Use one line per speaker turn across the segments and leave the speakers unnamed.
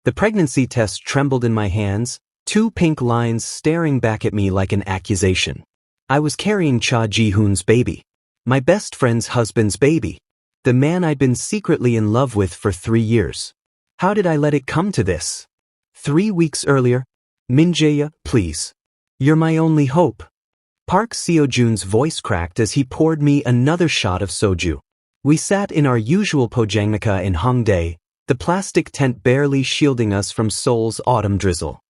The pregnancy test trembled in my hands, 2 pink lines staring back at me like an accusation. I was carrying Ji-hoon's baby. My best friend's husband's baby. The man I'd been secretly in love with for 3 years. How did I let it come to this? 3 weeks earlier, Min-jae, please. You're my only hope. Park Seo-jun's voice cracked as he poured me another shot of soju. We sat in our usual pojangmaka in Hongdae, the plastic tent barely shielding us from Seoul's autumn drizzle.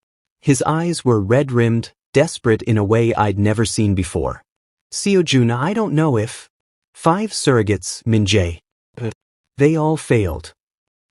His eyes were red-rimmed, desperate in a way I'd never seen before. Seo-jun, I don't know if... 5 surrogates, Min-jae. They all failed.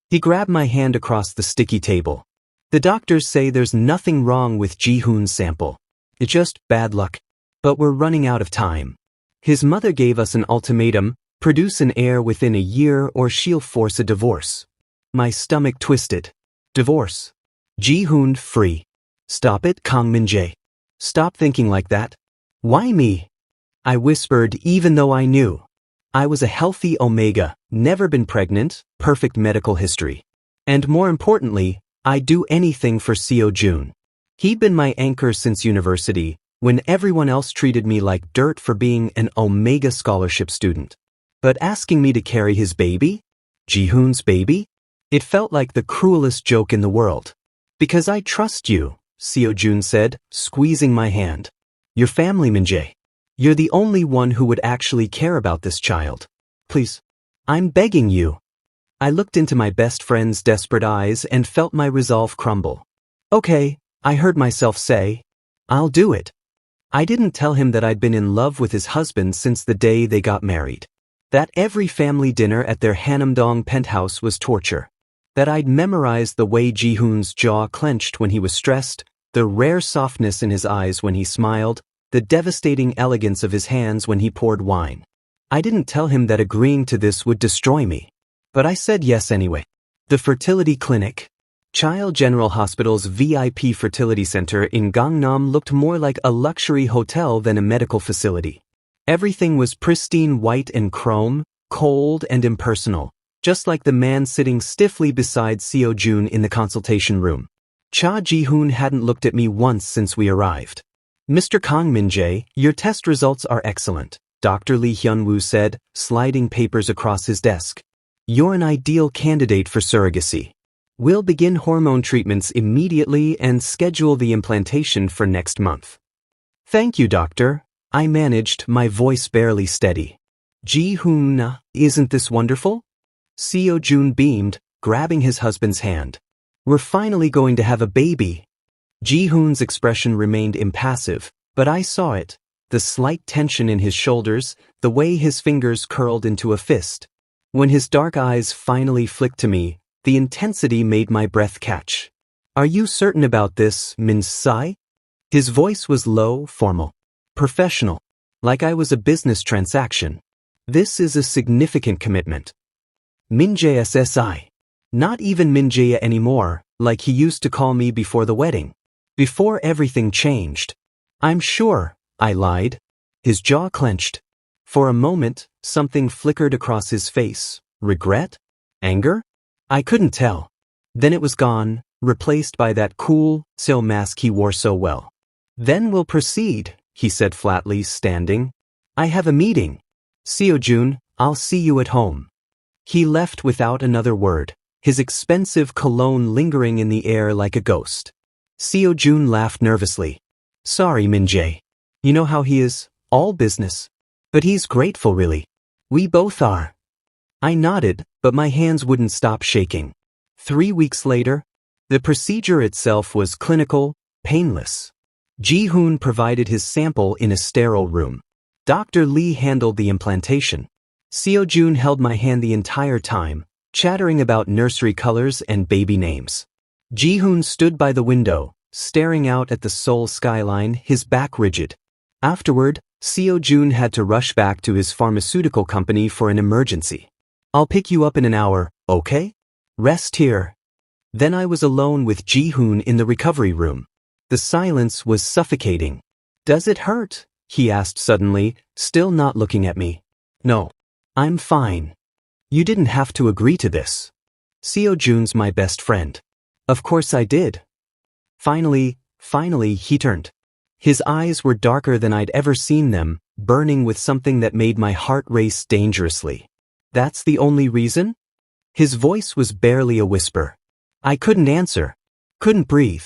He grabbed my hand across the sticky table. The doctors say there's nothing wrong with Ji-hoon's sample. It's just bad luck. But we're running out of time. His mother gave us an ultimatum, produce an heir within a year or she'll force a divorce. My stomach twisted. Divorce. Ji-hoon free. Stop it, Kang Min-jae. Stop thinking like that. Why me? I whispered even though I knew. I was a healthy omega, never been pregnant, perfect medical history. And more importantly, I'd do anything for Seo-jun. He'd been my anchor since university, when everyone else treated me like dirt for being an omega scholarship student. But asking me to carry his baby? Ji-hoon's baby? It felt like the cruelest joke in the world. Because I trust you, Seo-jun said, squeezing my hand. Your family, Min-jae. You're the only one who would actually care about this child. Please. I'm begging you. I looked into my best friend's desperate eyes and felt my resolve crumble. Okay, I heard myself say. I'll do it. I didn't tell him that I'd been in love with his husband since the day they got married. That every family dinner at their Hanamdong penthouse was torture. That I'd memorized the way Ji-hoon's jaw clenched when he was stressed, the rare softness in his eyes when he smiled, the devastating elegance of his hands when he poured wine. I didn't tell him that agreeing to this would destroy me. But I said yes anyway. The fertility clinic. Child General Hospital's VIP fertility center in Gangnam looked more like a luxury hotel than a medical facility. Everything was pristine white and chrome, cold and impersonal, just like the man sitting stiffly beside Seo-jun in the consultation room. Ji-hoon hadn't looked at me once since we arrived. Mr. Kang Min-jae, your test results are excellent, Dr. Lee Hyun-woo said, sliding papers across his desk. You're an ideal candidate for surrogacy. We'll begin hormone treatments immediately and schedule the implantation for next month. Thank you, doctor. I managed, my voice barely steady. Ji-hoon, isn't this wonderful? Seo-jun beamed, grabbing his husband's hand. We're finally going to have a baby. Ji-hoon's expression remained impassive, but I saw it, the slight tension in his shoulders, the way his fingers curled into a fist. When his dark eyes finally flicked to me, the intensity made my breath catch. Are you certain about this, Min-jae? His voice was low, formal, professional, like I was a business transaction. This is a significant commitment. Min-jae SSI. Not even Min-jae anymore, like he used to call me before the wedding. Before everything changed. I'm sure, I lied. His jaw clenched. For a moment, something flickered across his face. Regret? Anger? I couldn't tell. Then it was gone, replaced by that cool, Seo mask he wore so well. Then we'll proceed, he said flatly, standing. I have a meeting. Seo-jun, I'll see you at home. He left without another word, his expensive cologne lingering in the air like a ghost. Seo-jun laughed nervously. Sorry, Min-jae. You know how he is, all business. But he's grateful, really. We both are. I nodded, but my hands wouldn't stop shaking. 3 weeks later, the procedure itself was clinical, painless. Ji-hoon provided his sample in a sterile room. Dr. Lee handled the implantation. Seo-jun held my hand the entire time, chattering about nursery colors and baby names. Ji-hoon stood by the window, staring out at the Seoul skyline, his back rigid. Afterward, Seo-jun had to rush back to his pharmaceutical company for an emergency. I'll pick you up in an hour, okay? Rest here. Then I was alone with Ji-hoon in the recovery room. The silence was suffocating. Does it hurt? He asked suddenly, still not looking at me. No. I'm fine. You didn't have to agree to this. Seo-jun's my best friend. Of course I did. Finally, he turned. His eyes were darker than I'd ever seen them, burning with something that made my heart race dangerously. That's the only reason? His voice was barely a whisper. I couldn't answer. Couldn't breathe.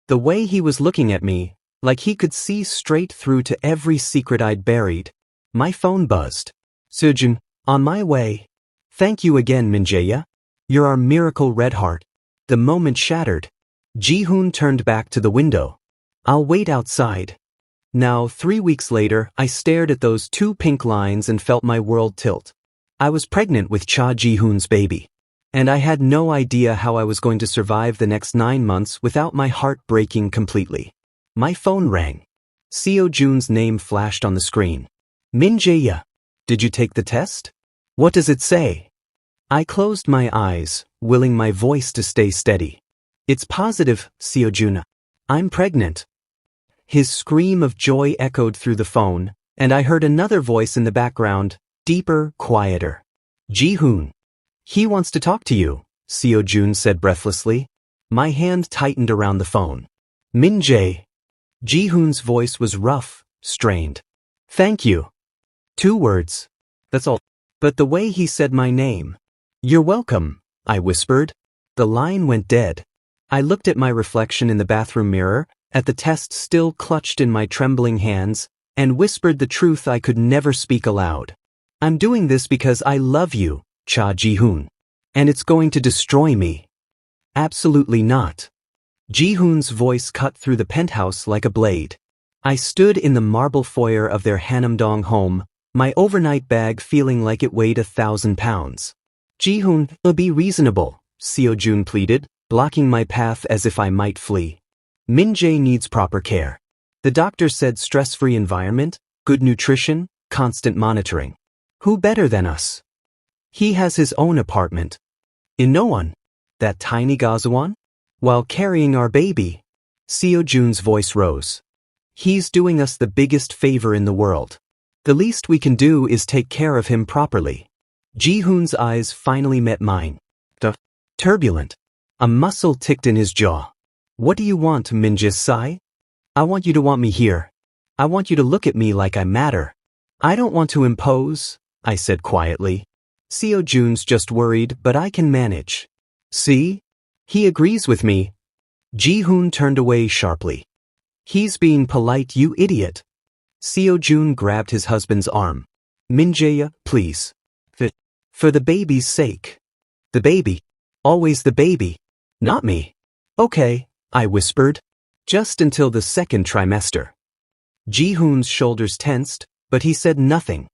The way he was looking at me, like he could see straight through to every secret I'd buried. My phone buzzed. Seo-jun, on my way. Thank you again, Min-jae. You're our miracle red heart. The moment shattered. Ji-hoon turned back to the window. I'll wait outside. Now, 3 weeks later, I stared at those 2 pink lines and felt my world tilt. I was pregnant with Ji-hoon's baby. And I had no idea how I was going to survive the next 9 months without my heart breaking completely. My phone rang. Seo-jun's name flashed on the screen. Min-jae, did you take the test? What does it say? I closed my eyes, willing my voice to stay steady. It's positive, Seo-jun. I'm pregnant. His scream of joy echoed through the phone, and I heard another voice in the background, deeper, quieter. Ji-hoon. He wants to talk to you, Seo-jun said breathlessly. My hand tightened around the phone. Min-jae. Ji-hoon's voice was rough, strained. Thank you. 2 words. That's all. But the way he said my name. You're welcome, I whispered. The line went dead. I looked at my reflection in the bathroom mirror, at the test still clutched in my trembling hands, and whispered the truth I could never speak aloud. I'm doing this because I love you, Ji-hoon. And it's going to destroy me. Absolutely not. Ji-hoon's voice cut through the penthouse like a blade. I stood in the marble foyer of their Hanamdong home, my overnight bag feeling like it weighed 1,000 pounds. Ji-hoon, be reasonable, Seo-jun pleaded, blocking my path as if I might flee. Min-jae needs proper care. The doctor said stress-free environment, good nutrition, constant monitoring. Who better than us? He has his own apartment. In Noan, that tiny Gazawan? While carrying our baby. Seo-jun's voice rose. He's doing us the biggest favor in the world. The least we can do is take care of him properly. Ji-hoon's eyes finally met mine. Turbulent. A muscle ticked in his jaw. What do you want, Min-jae? I want you to want me here. I want you to look at me like I matter. I don't want to impose, I said quietly. Seo-jun's just worried, but I can manage. See? He agrees with me. Ji-hoon turned away sharply. He's being polite, you idiot. Seo-jun grabbed his husband's arm. Min-jae, please. For the baby's sake. The baby. Always the baby. Not me. Okay, I whispered. Just until the 2nd trimester. Ji-hoon's shoulders tensed, but he said nothing.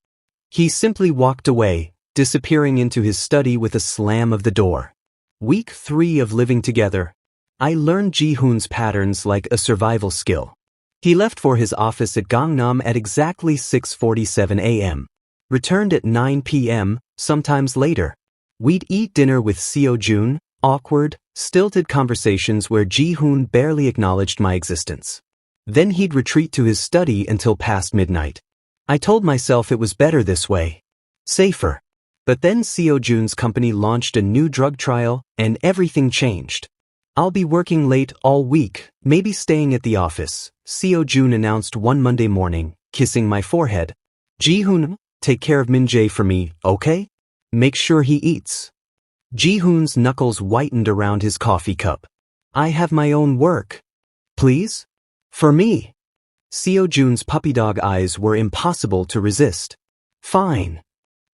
He simply walked away, disappearing into his study with a slam of the door. Week 3 of living together. I learned Ji-hoon's patterns like a survival skill. He left for his office at Gangnam at exactly 6:47 a.m. Returned at 9 p.m., sometimes later. We'd eat dinner with Seo-jun, awkward, stilted conversations where Ji-hoon barely acknowledged my existence. Then he'd retreat to his study until past midnight. I told myself it was better this way. Safer. But then Seo-jun's company launched a new drug trial, and everything changed. I'll be working late all week, maybe staying at the office, Seo-jun announced one Monday morning, kissing my forehead. Ji-hoon, take care of Min-jae for me, okay? Make sure he eats. Ji-hoon's knuckles whitened around his coffee cup. I have my own work. Please? For me. Seo-jun's puppy dog eyes were impossible to resist. Fine.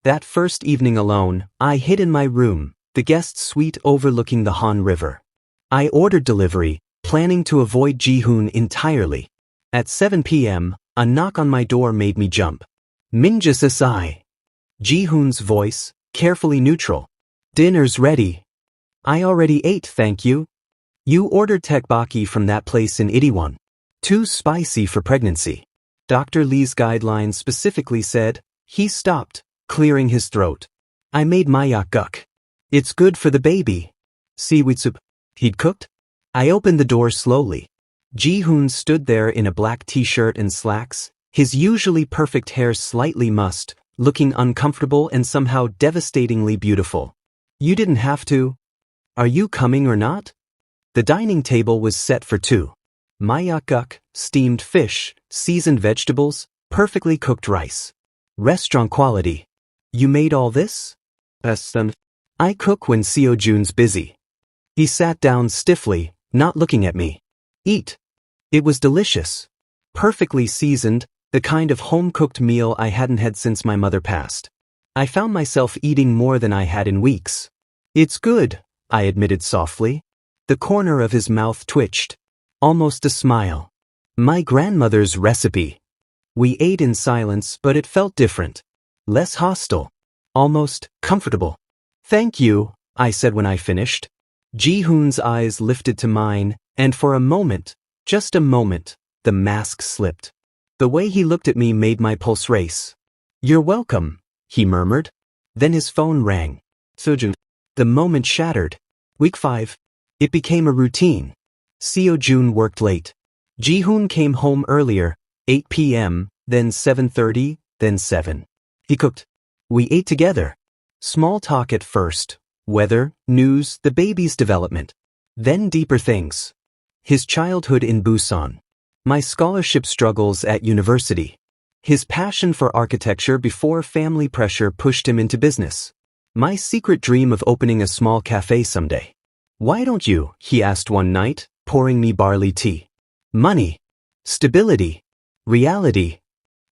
That first evening alone, I hid in my room, the guest suite overlooking the Han River. I ordered delivery, planning to avoid Ji-hoon entirely. At 7 p.m., a knock on my door made me jump. Min-jae. Ji-hoon's voice, carefully neutral. Dinner's ready. I already ate, thank you. You ordered tteokbokki from that place in Itaewon. Too spicy for pregnancy. Dr. Lee's guidelines specifically said. He stopped, clearing his throat. I made mayakguk. It's good for the baby. Seaweed soup. He'd cooked? I opened the door slowly. Ji-hoon stood there in a black t-shirt and slacks, his usually perfect hair slightly mussed, looking uncomfortable and somehow devastatingly beautiful. You didn't have to. Are you coming or not? The dining table was set for two. Mayakguk, steamed fish, seasoned vegetables, perfectly cooked rice. Restaurant quality. You made all this? I cook when Seo-jun's busy. He sat down stiffly, not looking at me. Eat. It was delicious. Perfectly seasoned, the kind of home-cooked meal I hadn't had since my mother passed. I found myself eating more than I had in weeks. It's good, I admitted softly. The corner of his mouth twitched. Almost a smile. My grandmother's recipe. We ate in silence, but it felt different. Less hostile. Almost comfortable. Thank you, I said when I finished. Ji-hoon's eyes lifted to mine, and for a moment, just a moment, the mask slipped. The way he looked at me made my pulse race. You're welcome, he murmured. Then his phone rang. Seo-jun. The moment shattered. Week 5. It became a routine. Seo-jun worked late. Ji-hoon came home earlier, 8 p.m., then 7:30, then 7. He cooked. We ate together. Small talk at first. Weather, news, the baby's development. Then deeper things. His childhood in Busan. My scholarship struggles at university. His passion for architecture before family pressure pushed him into business. My secret dream of opening a small cafe someday. Why don't you? He asked one night, pouring me barley tea. Money. Stability. Reality.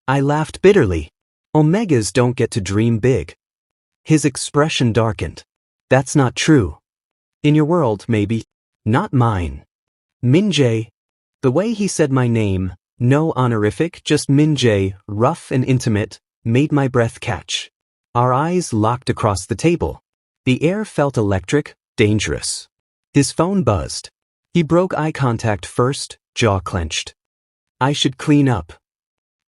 I laughed bitterly. Omegas don't get to dream big. His expression darkened. That's not true. In your world, maybe. Not mine. Min-jae. The way he said my name, no honorific, just Min-jae, rough and intimate, made my breath catch. Our eyes locked across the table. The air felt electric, dangerous. His phone buzzed. He broke eye contact first, jaw clenched. I should clean up.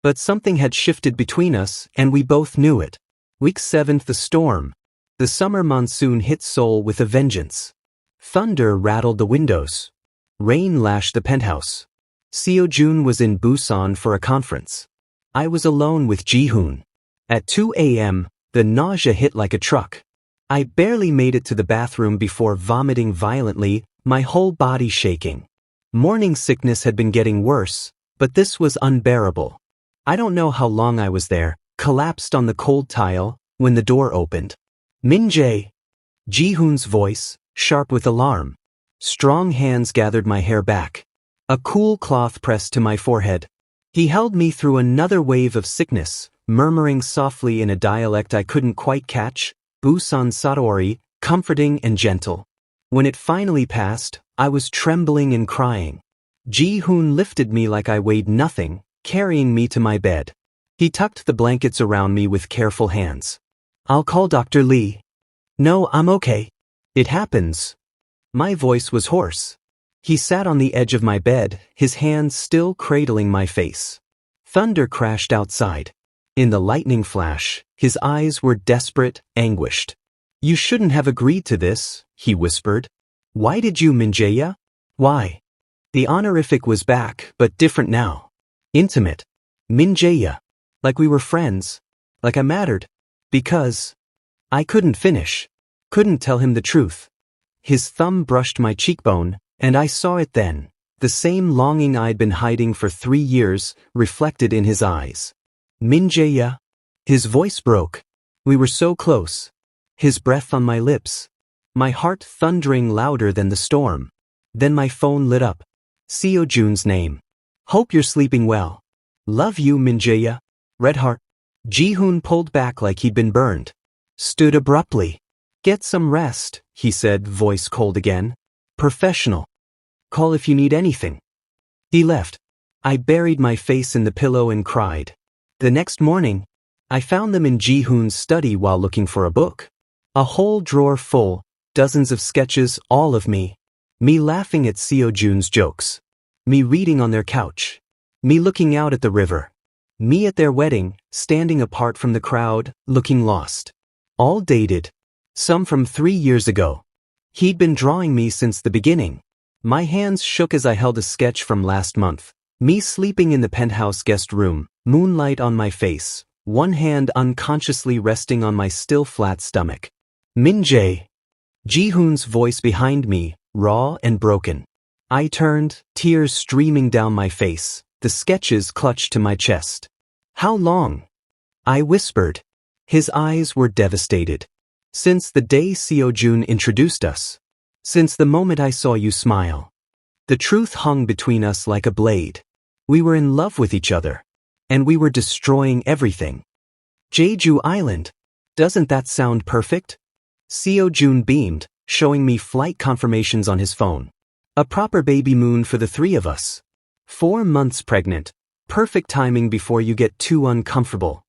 But something had shifted between us, and we both knew it. Week 7, the storm. The summer monsoon hit Seoul with a vengeance. Thunder rattled the windows. Rain lashed the penthouse. Seo-jun was in Busan for a conference. I was alone with Ji-hoon. At 2 a.m., the nausea hit like a truck. I barely made it to the bathroom before vomiting violently, my whole body shaking. Morning sickness had been getting worse, but this was unbearable. I don't know how long I was there, collapsed on the cold tile, when the door opened. Min-jae. Ji-hoon's voice, sharp with alarm. Strong hands gathered my hair back. A cool cloth pressed to my forehead. He held me through another wave of sickness, murmuring softly in a dialect I couldn't quite catch, Busan Satori, comforting and gentle. When it finally passed, I was trembling and crying. Ji-hoon lifted me like I weighed nothing, carrying me to my bed. He tucked the blankets around me with careful hands. I'll call Dr. Lee. No, I'm okay. It happens. My voice was hoarse. He sat on the edge of my bed, his hands still cradling my face. Thunder crashed outside. In the lightning flash, his eyes were desperate, anguished. You shouldn't have agreed to this, he whispered. Why did you, Min-jae? Why? The honorific was back, but different now. Intimate. Min-jae. Like we were friends. Like I mattered. Because I couldn't finish. Couldn't tell him the truth. His thumb brushed my cheekbone, and I saw it then. The same longing I'd been hiding for 3 years, reflected in his eyes. Min-jae. His voice broke. We were so close. His breath on my lips. My heart thundering louder than the storm. Then my phone lit up. Seo-jun's name. Hope you're sleeping well. Love you, Min-jae. Red heart. Ji-hoon pulled back like he'd been burned. Stood abruptly. Get some rest, he said, voice cold again. Professional. Call if you need anything. He left. I buried my face in the pillow and cried. The next morning, I found them in Ji-hoon's study while looking for a book. A whole drawer full, dozens of sketches, all of me. Me laughing at Seo-jun's jokes. Me reading on their couch. Me looking out at the river. Me at their wedding, standing apart from the crowd, looking lost. All dated. Some from 3 years ago. He'd been drawing me since the beginning. My hands shook as I held a sketch from last month. Me sleeping in the penthouse guest room, moonlight on my face, one hand unconsciously resting on my still flat stomach. Min-jae. Ji-hoon's voice behind me, raw and broken. I turned, tears streaming down my face, the sketches clutched to my chest. How long? I whispered. His eyes were devastated. Since the day Seo-jun introduced us. Since the moment I saw you smile. The truth hung between us like a blade. We were in love with each other. And we were destroying everything. Jeju Island. Doesn't that sound perfect? Seo-jun beamed, showing me flight confirmations on his phone. A proper baby moon for the three of us. 4 months pregnant. Perfect timing before you get too uncomfortable.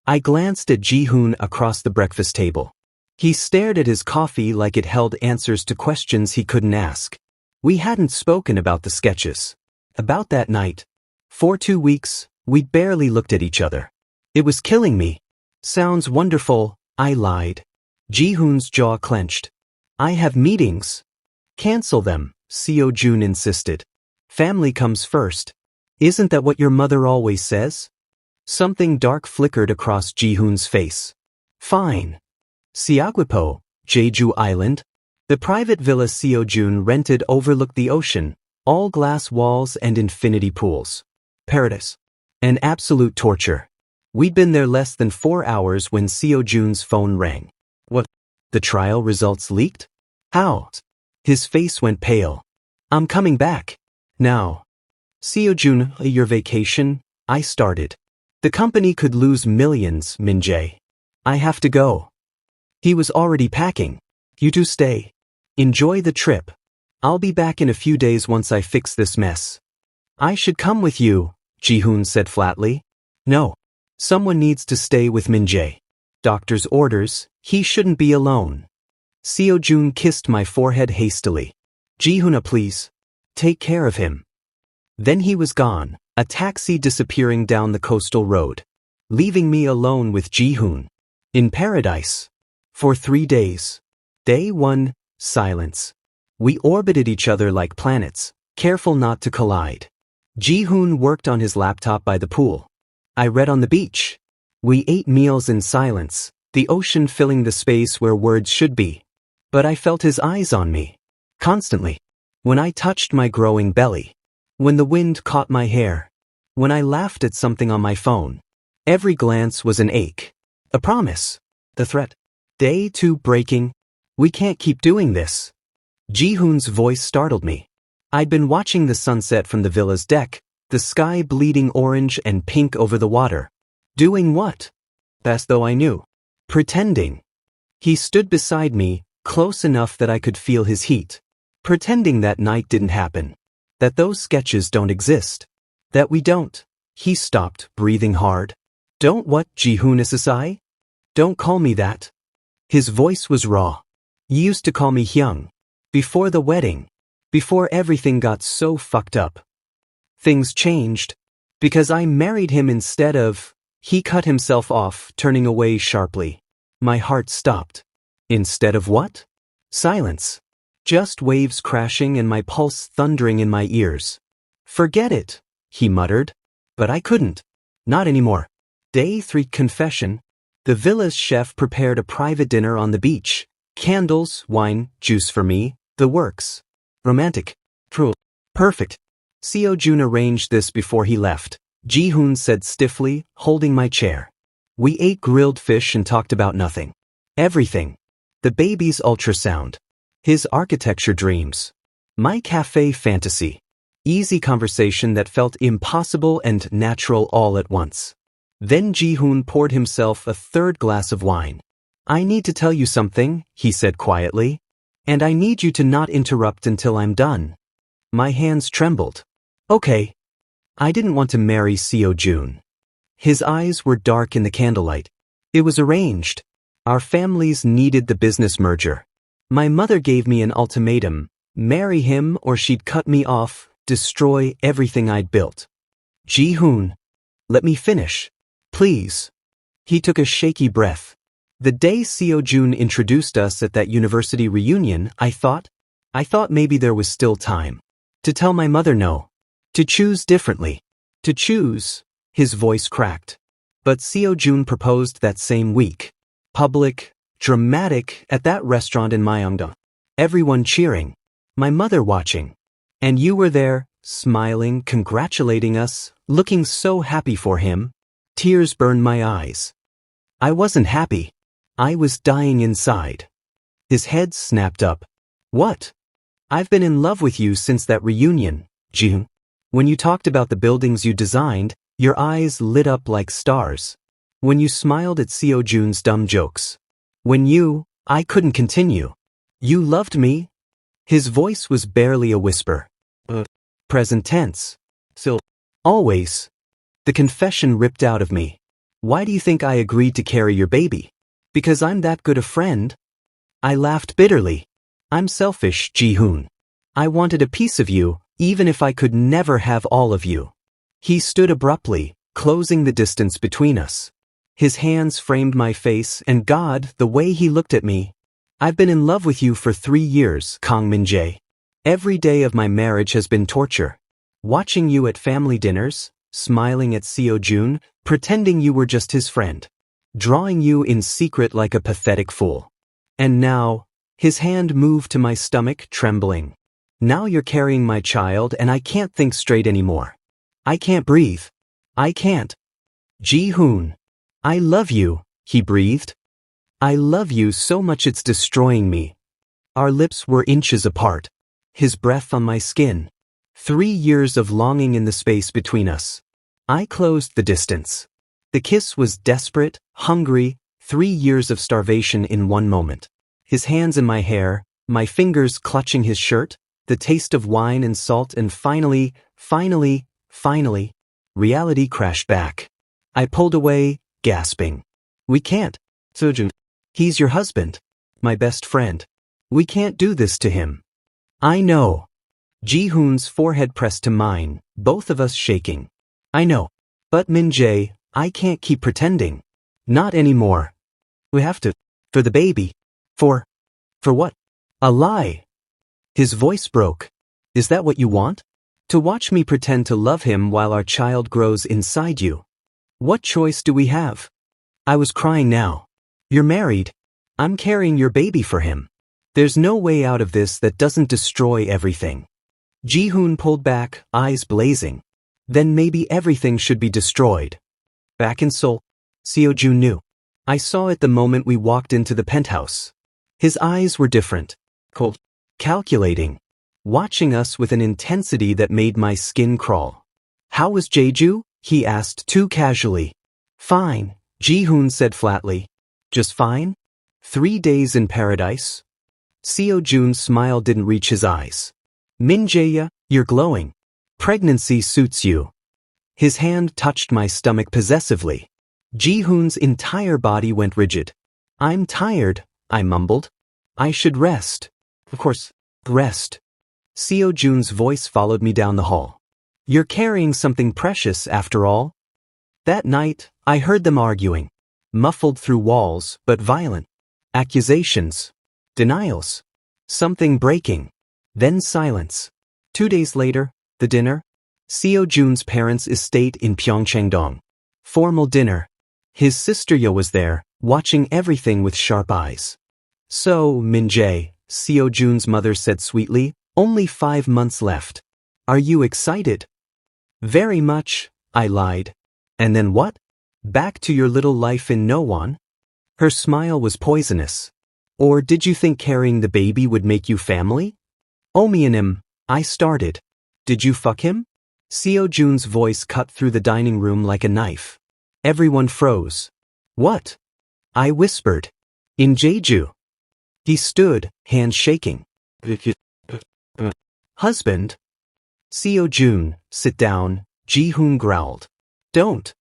I glanced at Ji-hoon across the breakfast table. He stared at his coffee like it held answers to questions he couldn't ask. We hadn't spoken about the sketches. About that night. For 2 weeks, we barely looked at each other. It was killing me. Sounds wonderful, I lied. Ji-hoon's jaw clenched. I have meetings. Cancel them, Seo-jun insisted. Family comes first. Isn't that what your mother always says? Something dark flickered across Ji-hoon's face. Fine. Siagwipo, Jeju Island. The private villa Seo-jun rented overlooked the ocean, all glass walls and infinity pools. Paradise. An absolute torture. We'd been there less than 4 hours when Seo-jun's phone rang. What? The trial results leaked? How? His face went pale. I'm coming back. Now. Seo-jun, your vacation? I started. The company could lose millions, Min-jae. I have to go. He was already packing. You two stay. Enjoy the trip. I'll be back in a few days once I fix this mess. I should come with you, Ji-hoon said flatly. No. Someone needs to stay with Min-jae. Doctor's orders, he shouldn't be alone. Seo-jun kissed my forehead hastily. Ji-hoon, please. Take care of him. Then he was gone, a taxi disappearing down the coastal road, leaving me alone with Ji-hoon. In paradise. For 3 days. Day 1, silence. We orbited each other like planets, careful not to collide. Ji-hoon worked on his laptop by the pool. I read on the beach. We ate meals in silence, the ocean filling the space where words should be. But I felt his eyes on me. Constantly. When I touched my growing belly. When the wind caught my hair. When I laughed at something on my phone. Every glance was an ache. A promise. The threat. Day 2 breaking. We can't keep doing this. Ji-hoon's voice startled me. I'd been watching the sunset from the villa's deck, the sky bleeding orange and pink over the water. Doing what? As though I knew. Pretending. He stood beside me, close enough that I could feel his heat. Pretending that night didn't happen. That those sketches don't exist. That we don't. He stopped, breathing hard. Don't what, Ji-hoon Isasai? Don't call me that. His voice was raw. You used to call me Hyung. Before the wedding. Before everything got so fucked up. Things changed. Because I married him instead of... He cut himself off, turning away sharply. My heart stopped. Instead of what? Silence. Just waves crashing and my pulse thundering in my ears. Forget it, he muttered. But I couldn't. Not anymore. Day 3 confession. The villa's chef prepared a private dinner on the beach. Candles, wine, juice for me, the works. Romantic. True. Perfect. Seo-jun arranged this before he left. Ji-hoon said stiffly, holding my chair. We ate grilled fish and talked about nothing. Everything. The baby's ultrasound. His architecture dreams. My cafe fantasy. Easy conversation that felt impossible and natural all at once. Then Ji-hoon poured himself a 3rd glass of wine. I need to tell you something, he said quietly. And I need you to not interrupt until I'm done. My hands trembled. Okay. I didn't want to marry Seo-jun. His eyes were dark in the candlelight. It was arranged. Our families needed the business merger. My mother gave me an ultimatum. Marry him or she'd cut me off, destroy everything I'd built. Ji-hoon. Let me finish. Please. He took a shaky breath. The day Seo-jun introduced us at that university reunion, I thought maybe there was still time. To tell my mother no. To choose differently. To choose. His voice cracked. But Seo-jun proposed that same week. Public, dramatic, at that restaurant in Myeongdong. Everyone cheering. My mother watching. And you were there, smiling, congratulating us, looking so happy for him. Tears burned my eyes. I wasn't happy. I was dying inside. His head snapped up. What? I've been in love with you since that reunion, Ji-hoon. When you talked about the buildings you designed, your eyes lit up like stars. When you smiled at Seo-jun's dumb jokes. I couldn't continue. You loved me? His voice was barely a whisper. Present tense. Still. Always. The confession ripped out of me. Why do you think I agreed to carry your baby? Because I'm that good a friend? I laughed bitterly. I'm selfish, Ji-hoon. I wanted a piece of you, even if I could never have all of you. He stood abruptly, closing the distance between us. His hands framed my face, and God, the way he looked at me. I've been in love with you for 3 years, Kang Min-jae. Every day of my marriage has been torture. Watching you at family dinners, smiling at Seo-jun, pretending you were just his friend. Drawing you in secret like a pathetic fool. And now, his hand moved to my stomach, trembling. Now you're carrying my child and I can't think straight anymore. I can't breathe. I can't. Ji-hoon. I love you, he breathed. I love you so much it's destroying me. Our lips were inches apart. His breath on my skin. 3 years of longing in the space between us. I closed the distance. The kiss was desperate, hungry, 3 years of starvation in one moment. His hands in my hair, my fingers clutching his shirt, the taste of wine and salt, and finally, reality crashed back. I pulled away, gasping. We can't. Seo-jun. He's your husband. My best friend. We can't do this to him. I know. Ji-hoon's forehead pressed to mine, both of us shaking. I know. But Min-jae, I can't keep pretending. Not anymore. We have to. For the baby. For what? A lie. His voice broke. Is that what you want? To watch me pretend to love him while our child grows inside you? What choice do we have? I was crying now. You're married. I'm carrying your baby for him. There's no way out of this that doesn't destroy everything. Ji-hoon pulled back, eyes blazing. Then maybe everything should be destroyed. Back in Seoul, Seo-jun knew. I saw it the moment we walked into the penthouse. His eyes were different. Cold. Calculating. Watching us with an intensity that made my skin crawl. How was Jeju? He asked too casually. Fine, Ji-hoon said flatly. Just fine? 3 days in paradise? Seo-jun's smile didn't reach his eyes. Min-jae, you're glowing. Pregnancy suits you. His hand touched my stomach possessively. Ji-hoon's entire body went rigid. I'm tired, I mumbled. I should rest. Of course, rest. Seo-jun's voice followed me down the hall. You're carrying something precious after all. That night, I heard them arguing. Muffled through walls, but violent. Accusations. Denials. Something breaking. Then silence. 2 days later, the dinner. Seo-jun's parents' estate in Pyeongchang-dong. Formal dinner. His sister Yaoi was there, watching everything with sharp eyes. So, Min-jae, Seo-jun's mother said sweetly, only 5 months left. Are you excited? Very much, I lied. And then what? Back to your little life in Nowon? Her smile was poisonous. Or did you think carrying the baby would make you family? Omianim, I started. Did you fuck him? Seo-jun's voice cut through the dining room like a knife. Everyone froze. What? I whispered. In Jeju. He stood, hands shaking. Husband? Seo-jun, sit down, Ji-hoon growled. Don't.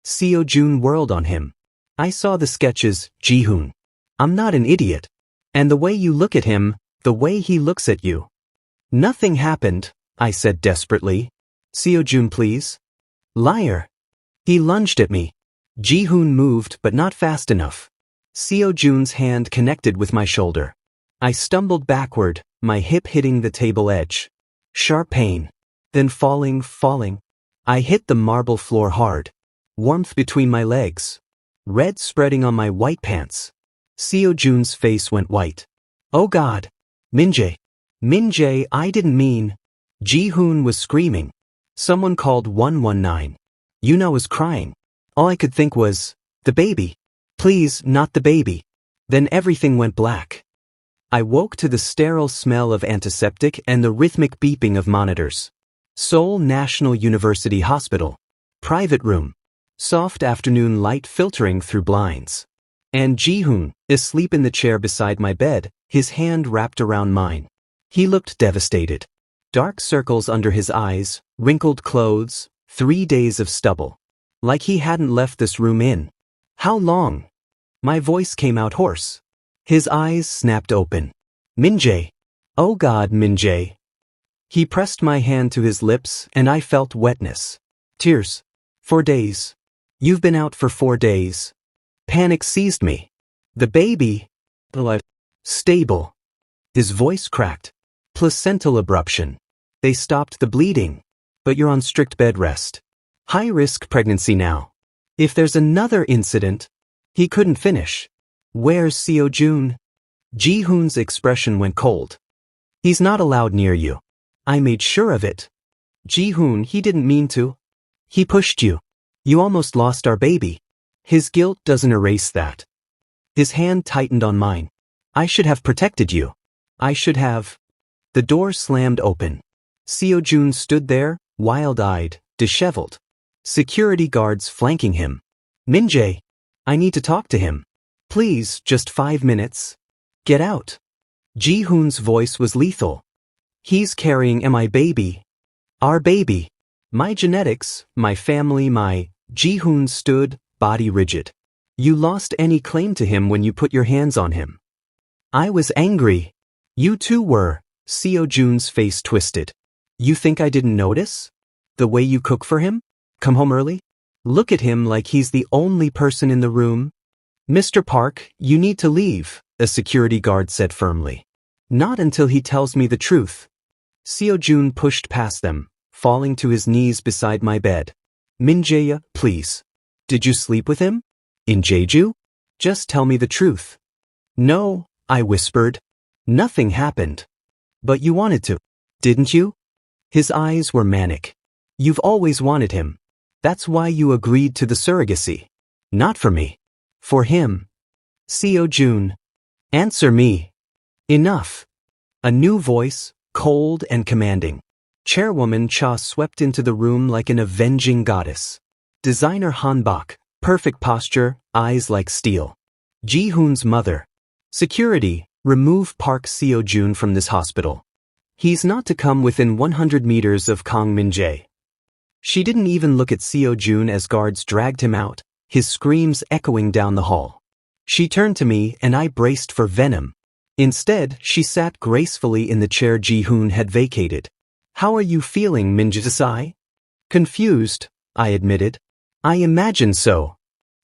Seo-jun whirled on him. I saw the sketches, Ji-hoon. I'm not an idiot. And the way you look at him, the way he looks at you. Nothing happened, I said desperately. Seo-jun, please. Liar. He lunged at me. Ji-hoon moved, but not fast enough. Seo-jun's hand connected with my shoulder. I stumbled backward, my hip hitting the table edge. Sharp pain. Then falling. I hit the marble floor hard. Warmth between my legs. Red spreading on my white pants. Seo-jun's face went white. Oh God. Min-jae. Min-jae, I didn't mean. Ji-hoon was screaming. Someone called 119. Yuna was crying. All I could think was, the baby. Please, not the baby. Then everything went black. I woke to the sterile smell of antiseptic and the rhythmic beeping of monitors. Seoul National University Hospital. Private room. Soft afternoon light filtering through blinds. And Ji-hoon, asleep in the chair beside my bed, his hand wrapped around mine. He looked devastated. Dark circles under his eyes, wrinkled clothes, 3 days of stubble. Like he hadn't left this room in. How long? My voice came out hoarse. His eyes snapped open. Min-jae. Oh God, Min-jae. He pressed my hand to his lips and I felt wetness. Tears. 4 days. You've been out for 4 days. Panic seized me. The baby. Stable. His voice cracked. Placental abruption. They stopped the bleeding. But you're on strict bed rest. High-risk pregnancy now. If there's another incident. He couldn't finish. Where's Seo-jun? Ji-hoon's expression went cold. He's not allowed near you. I made sure of it. Ji-hoon, he didn't mean to. He pushed you. You almost lost our baby. His guilt doesn't erase that. His hand tightened on mine. I should have protected you. I should have. The door slammed open. Seo-jun stood there, wild-eyed, disheveled. Security guards flanking him. Min-jae. I need to talk to him. Please, just 5 minutes. Get out. Ji-hoon's voice was lethal. He's carrying my baby. Our baby. My genetics, my family, my... Ji-hoon stood, body rigid. You lost any claim to him when you put your hands on him. I was angry. You too were. Seo-jun's face twisted. You think I didn't notice? The way you cook for him? Come home early? Look at him like he's the only person in the room. Mr. Park, you need to leave, a security guard said firmly. Not until he tells me the truth. Seo-jun pushed past them, falling to his knees beside my bed. Min-jae, please. Did you sleep with him? In Jeju? Just tell me the truth. No, I whispered. Nothing happened. But you wanted to, didn't you? His eyes were manic. You've always wanted him. That's why you agreed to the surrogacy. Not for me. For him. Seo-jun. Answer me. Enough. A new voice, cold and commanding. Chairwoman Cha swept into the room like an avenging goddess. Designer Hanbok, perfect posture, eyes like steel. Ji-hoon's mother. Security, remove Park Seo-jun from this hospital. He's not to come within 100 meters of Kang Min-jae. She didn't even look at Seo-jun as guards dragged him out, his screams echoing down the hall. She turned to me and I braced for venom. Instead, she sat gracefully in the chair Ji-hoon had vacated. How are you feeling, Min-jae? Confused, I admitted. I imagine so.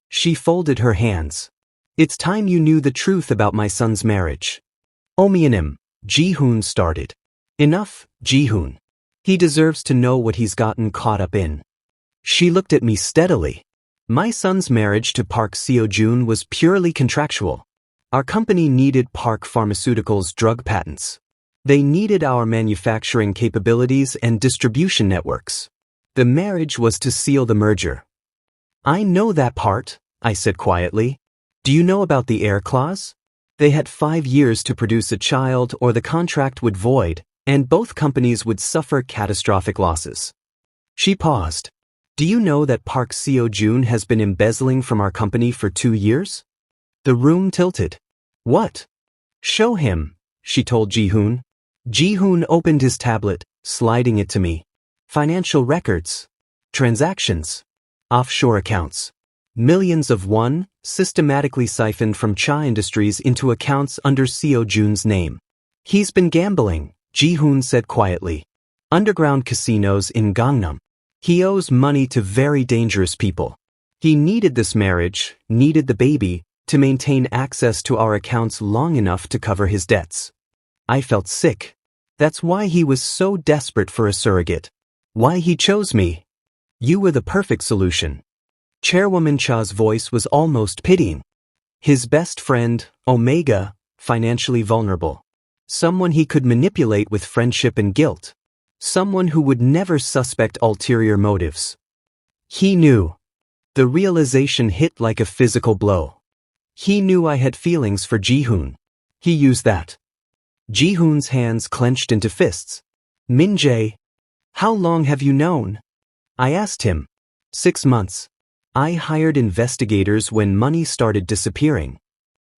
She folded her hands. It's time you knew the truth about my son's marriage. Omianim, Ji-hoon started. Enough, Ji-hoon. He deserves to know what he's gotten caught up in. She looked at me steadily. My son's marriage to Park Seo-jun was purely contractual. Our company needed Park Pharmaceuticals' drug patents. They needed our manufacturing capabilities and distribution networks. The marriage was to seal the merger. I know that part, I said quietly. Do you know about the heir clause? They had 5 years to produce a child or the contract would void, and both companies would suffer catastrophic losses. She paused. Do you know that Park Seo-jun has been embezzling from our company for 2 years? The room tilted. What? Show him, she told Ji-hoon. Ji-hoon opened his tablet, sliding it to me. Financial records. Transactions. Offshore accounts. Millions of won, systematically siphoned from Cha Industries into accounts under Seo-jun's name. He's been gambling, Ji-hoon said quietly. Underground casinos in Gangnam. He owes money to very dangerous people. He needed this marriage, needed the baby, to maintain access to our accounts long enough to cover his debts. I felt sick. That's why he was so desperate for a surrogate. Why he chose me. You were the perfect solution. Chairwoman Cha's voice was almost pitying. His best friend, Omega, financially vulnerable. Someone he could manipulate with friendship and guilt. Someone who would never suspect ulterior motives. He knew. The realization hit like a physical blow. He knew I had feelings for Ji-hoon. He used that. Ji-hoon's hands clenched into fists. Min-jae, how long have you known? I asked him. 6 months. I hired investigators when money started disappearing.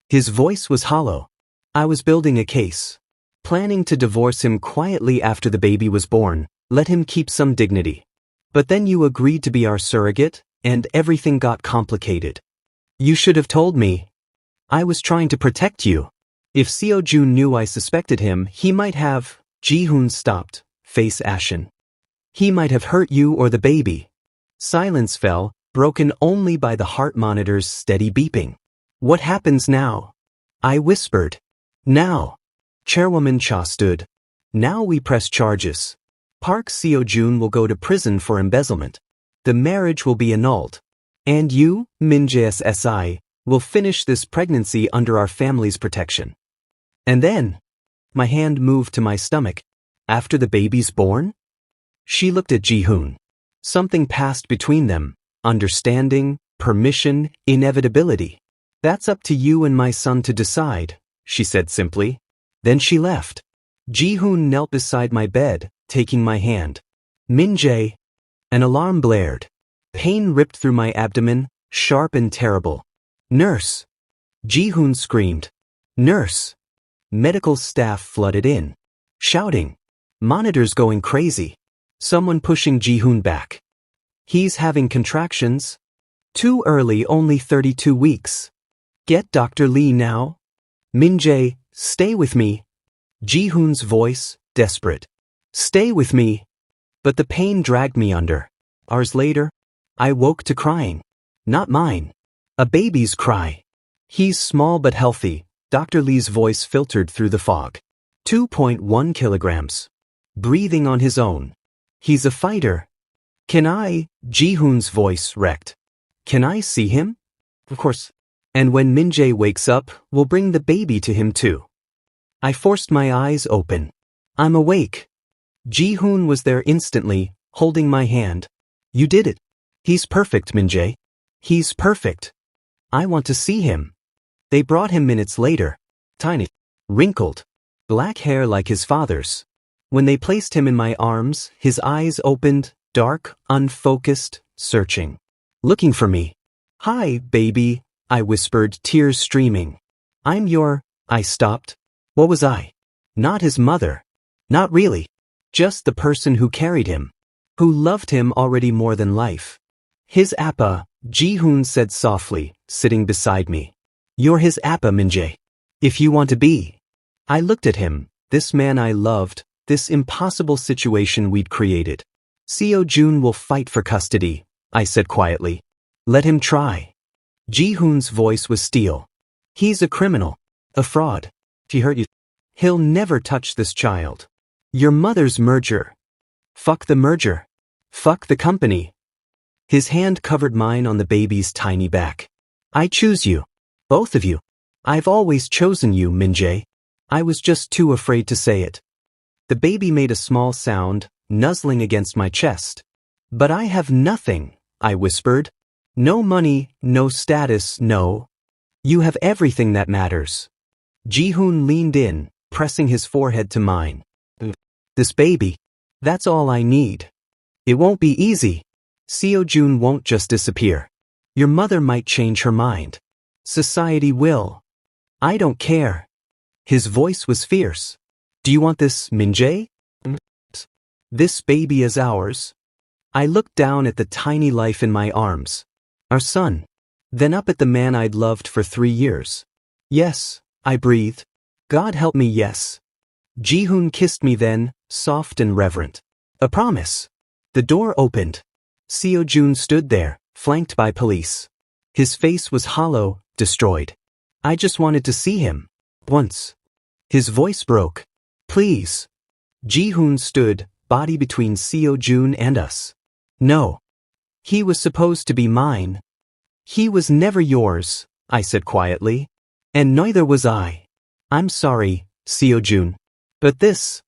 His voice was hollow. I was building a case. Planning to divorce him quietly after the baby was born, let him keep some dignity. But then you agreed to be our surrogate, and everything got complicated. You should have told me. I was trying to protect you. If Seo-jun knew I suspected him, he might have. Ji-hoon stopped, face ashen. He might have hurt you or the baby. Silence fell, broken only by the heart monitor's steady beeping. What happens now? I whispered. Now. Chairwoman Cha stood. Now we press charges. Park Seo-jun will go to prison for embezzlement. The marriage will be annulled. And you, Min-jae SI, will finish this pregnancy under our family's protection. And then, my hand moved to my stomach. After the baby's born? She looked at Ji-hoon. Something passed between them. Understanding, permission, inevitability. That's up to you and my son to decide, she said simply. Then she left. Ji-hoon knelt beside my bed, taking my hand. Min-jae. An alarm blared. Pain ripped through my abdomen, sharp and terrible. Nurse. Ji-hoon screamed. Nurse. Medical staff flooded in. Shouting. Monitors going crazy. Someone pushing Ji-hoon back. He's having contractions. Too early, only 32 weeks. Get Dr. Lee now. Min-jae, stay with me. Ji-hoon's voice, desperate. Stay with me. But the pain dragged me under. Hours later, I woke to crying. Not mine. A baby's cry. He's small but healthy, Dr. Lee's voice filtered through the fog. 2.1 kilograms. Breathing on his own. He's a fighter. Can I? Ji-hoon's voice wrecked. Can I see him? Of course. And when Min-jae wakes up, we'll bring the baby to him too. I forced my eyes open. I'm awake. Ji-hoon was there instantly, holding my hand. You did it. He's perfect, Min-jae. He's perfect. I want to see him. They brought him minutes later. Tiny. Wrinkled. Black hair like his father's. When they placed him in my arms, his eyes opened, dark, unfocused, searching. Looking for me. Hi, baby, I whispered, tears streaming. I'm your... I stopped. What was I? Not his mother. Not really. Just the person who carried him. Who loved him already more than life. His appa, Ji-hoon said softly, sitting beside me. You're his appa, Min-jae. If you want to be. I looked at him, this man I loved, this impossible situation we'd created. Seo-jun will fight for custody, I said quietly. Let him try. Ji-hoon's voice was steel. He's a criminal. A fraud. He hurt you. He'll never touch this child. Your mother's merger. Fuck the merger. Fuck the company. His hand covered mine on the baby's tiny back. I choose you. Both of you. I've always chosen you, Min-jae. I was just too afraid to say it. The baby made a small sound, nuzzling against my chest. But I have nothing, I whispered. No money, no status, no. You have everything that matters. Ji-hoon leaned in, pressing his forehead to mine. This baby. That's all I need. It won't be easy. Seo-jun won't just disappear. Your mother might change her mind. Society will. I don't care. His voice was fierce. Do you want this, Min-jae? This baby is ours. I looked down at the tiny life in my arms. Our son. Then up at the man I'd loved for 3 years. Yes, I breathed. God help me, yes. Ji-hoon kissed me then, soft and reverent. A promise. The door opened. Seo-jun stood there, flanked by police. His face was hollow, destroyed. I just wanted to see him. Once. His voice broke. Please. Ji-hoon stood, body between Seo-jun and us. No. He was supposed to be mine. He was never yours, I said quietly. And neither was I. I'm sorry, Seo-jun. But this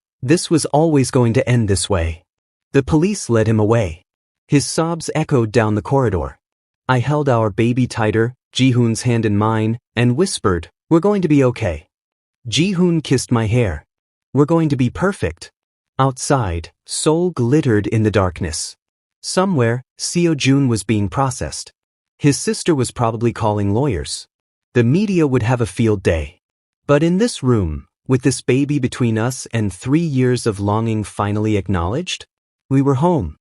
was always going to end this way. The police led him away. His sobs echoed down the corridor. I held our baby tighter, Ji-hoon's hand in mine, and whispered, "We're going to be okay." Ji-hoon kissed my hair. "We're going to be perfect." Outside, Seoul glittered in the darkness. Somewhere, Seo-jun was being processed. His sister was probably calling lawyers. The media would have a field day. But in this room, with this baby between us and 3 years of longing finally acknowledged, we were home.